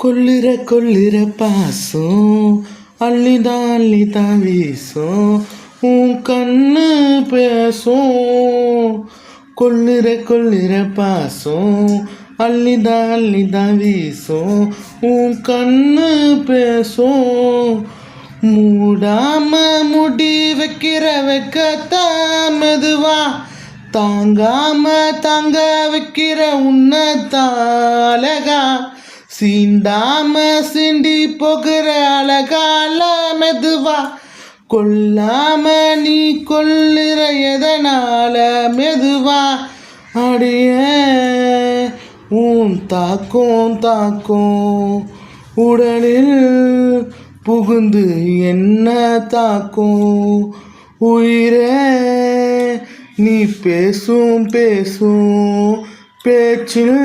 கொள்ளுற பாசம் அள்ளிதான் வீசும் உன் கண்ணு பேசும். கொள்ளுற பாசம் அள்ளிதான் வீசும் உன் கண்ணு பேசும். மூடாம முடி வைக்கிற வைக்கத்தான் மெதுவா தாங்காம தாங்க வைக்கிற உன்னத்தாலகா சீண்டாம சிண்டி போகிற அழகால மெதுவா கொல்லாம நீ கொல்லுற எதனால மெதுவா அடிய உன் தாக்கும் உடலில் புகுந்து என்ன தாக்கும். உயிரே நீ பேசும் பேச்சில்